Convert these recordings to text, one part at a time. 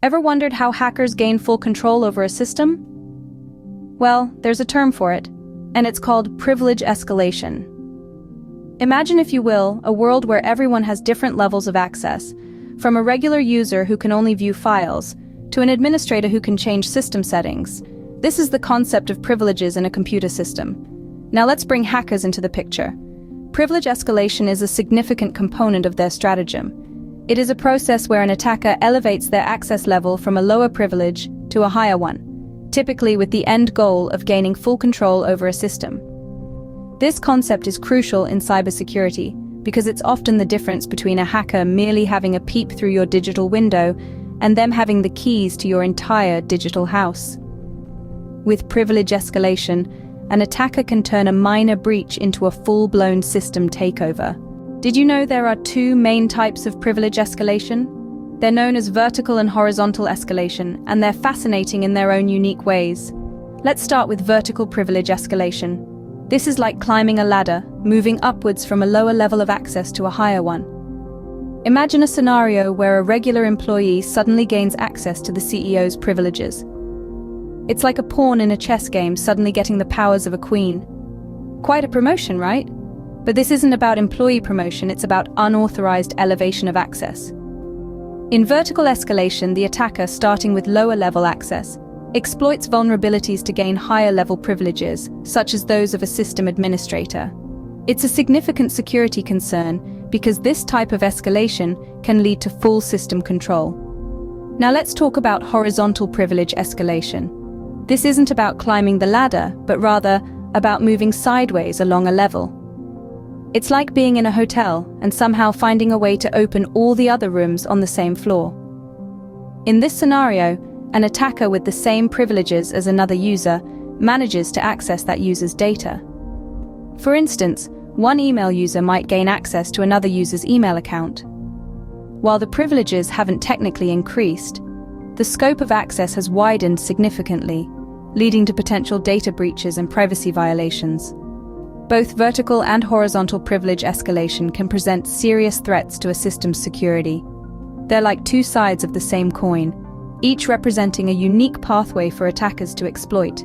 Ever wondered how hackers gain full control over a system? Well, there's a term for it, and it's called privilege escalation. Imagine, if you will, a world where everyone has different levels of access, from a regular user who can only view files, to an administrator who can change system settings. This is the concept of privileges in a computer system. Now let's bring hackers into the picture. Privilege escalation is a significant component of their stratagem. It is a process where an attacker elevates their access level from a lower privilege to a higher one, typically with the end goal of gaining full control over a system. This concept is crucial in cybersecurity because it's often the difference between a hacker merely having a peep through your digital window and them having the keys to your entire digital house. With privilege escalation, an attacker can turn a minor breach into a full-blown system takeover. Did you know there are two main types of privilege escalation? They're known as vertical and horizontal escalation, and they're fascinating in their own unique ways. Let's start with vertical privilege escalation. This is like climbing a ladder, moving upwards from a lower level of access to a higher one. Imagine a scenario where a regular employee suddenly gains access to the CEO's privileges. It's like a pawn in a chess game suddenly getting the powers of a queen. Quite a promotion, right? But this isn't about employee promotion, it's about unauthorized elevation of access. In vertical escalation, the attacker, starting with lower-level access, exploits vulnerabilities to gain higher-level privileges, such as those of a system administrator. It's a significant security concern because this type of escalation can lead to full system control. Now let's talk about horizontal privilege escalation. This isn't about climbing the ladder, but rather about moving sideways along a level. It's like being in a hotel and somehow finding a way to open all the other rooms on the same floor. In this scenario, an attacker with the same privileges as another user manages to access that user's data. For instance, one email user might gain access to another user's email account. While the privileges haven't technically increased, the scope of access has widened significantly, leading to potential data breaches and privacy violations. Both vertical and horizontal privilege escalation can present serious threats to a system's security. They're like two sides of the same coin, each representing a unique pathway for attackers to exploit.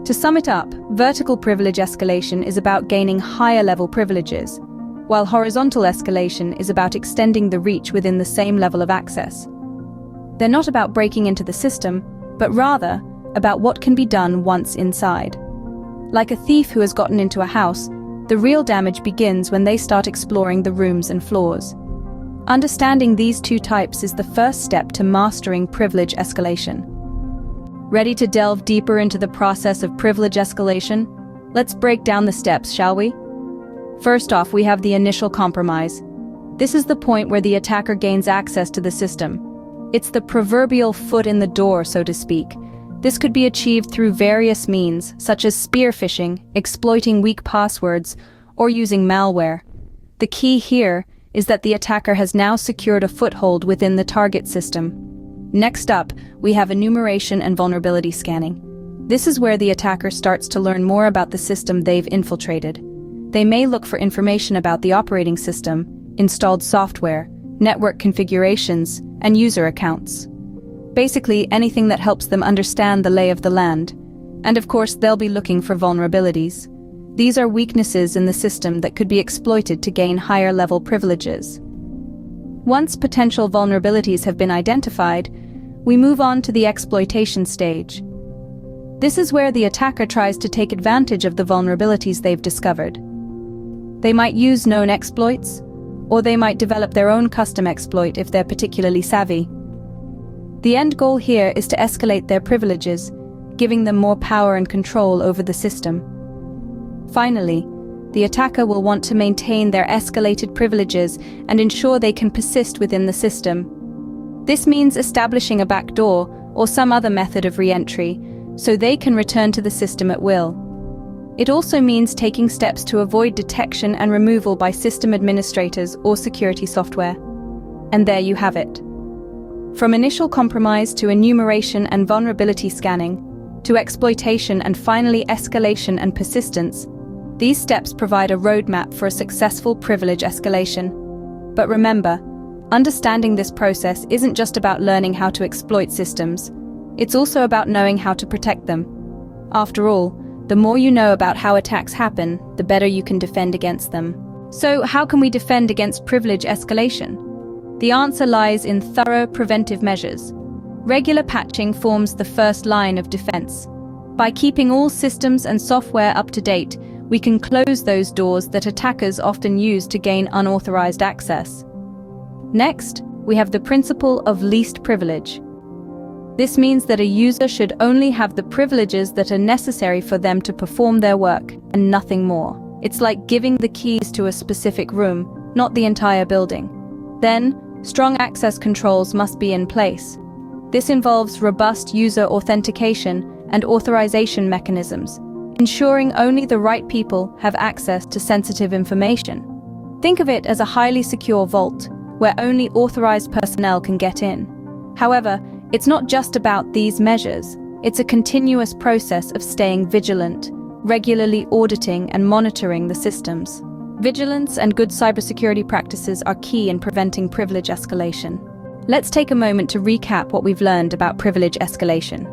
To sum it up, vertical privilege escalation is about gaining higher-level privileges, while horizontal escalation is about extending the reach within the same level of access. They're not about breaking into the system, but rather about what can be done once inside. Like a thief who has gotten into a house, the real damage begins when they start exploring the rooms and floors. Understanding these two types is the first step to mastering privilege escalation. Ready to delve deeper into the process of privilege escalation? Let's break down the steps, shall we? First off, we have the initial compromise. This is the point where the attacker gains access to the system. It's the proverbial foot in the door, so to speak. This could be achieved through various means, such as spear phishing, exploiting weak passwords, or using malware. The key here is that the attacker has now secured a foothold within the target system. Next up, we have enumeration and vulnerability scanning. This is where the attacker starts to learn more about the system they've infiltrated. They may look for information about the operating system, installed software, network configurations, and user accounts. Basically, anything that helps them understand the lay of the land. And of course, they'll be looking for vulnerabilities. These are weaknesses in the system that could be exploited to gain higher-level privileges. Once potential vulnerabilities have been identified, we move on to the exploitation stage. This is where the attacker tries to take advantage of the vulnerabilities they've discovered. They might use known exploits, or they might develop their own custom exploit if they're particularly savvy. The end goal here is to escalate their privileges, giving them more power and control over the system. Finally, the attacker will want to maintain their escalated privileges and ensure they can persist within the system. This means establishing a backdoor or some other method of re-entry, so they can return to the system at will. It also means taking steps to avoid detection and removal by system administrators or security software. And there you have it. From initial compromise to enumeration and vulnerability scanning, to exploitation and finally escalation and persistence, these steps provide a roadmap for a successful privilege escalation. But remember, Understanding this process isn't just about learning how to exploit systems, it's also about knowing how to protect them. After all, the more you know about how attacks happen, the better you can defend against them. So, how can we defend against privilege escalation? The answer lies in thorough preventive measures. Regular patching forms the first line of defense. By keeping all systems and software up to date, we can close those doors that attackers often use to gain unauthorized access. Next, we have the principle of least privilege. This means that a user should only have the privileges that are necessary for them to perform their work, and nothing more. It's like giving the keys to a specific room, not the entire building. Then, strong access controls must be in place. This involves robust user authentication and authorization mechanisms, ensuring only the right people have access to sensitive information. Think of it as a highly secure vault, where only authorized personnel can get in. However, it's not just about these measures. It's a continuous process of staying vigilant, regularly auditing and monitoring the systems. Vigilance and good cybersecurity practices are key in preventing privilege escalation. Let's take a moment to recap what we've learned about privilege escalation.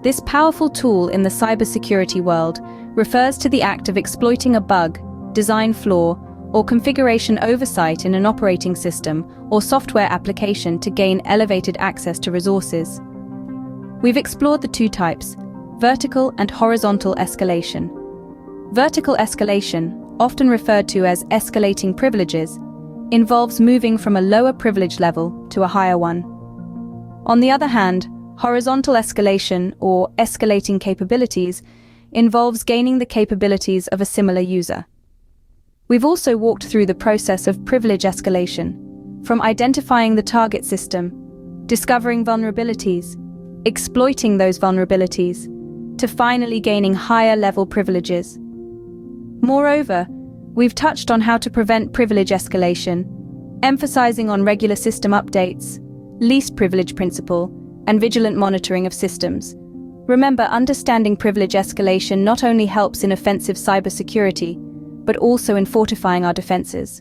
This powerful tool in the cybersecurity world refers to the act of exploiting a bug, design flaw, or configuration oversight in an operating system or software application to gain elevated access to resources. We've explored the two types, vertical and horizontal escalation. Vertical escalation, often referred to as escalating privileges, involves moving from a lower privilege level to a higher one. On the other hand, horizontal escalation, or escalating capabilities, involves gaining the capabilities of a similar user. We've also walked through the process of privilege escalation, from identifying the target system, discovering vulnerabilities, exploiting those vulnerabilities, to finally gaining higher-level privileges. Moreover, we've touched on how to prevent privilege escalation, emphasizing on regular system updates, least privilege principle, and vigilant monitoring of systems. Remember, understanding privilege escalation not only helps in offensive cybersecurity, but also in fortifying our defenses.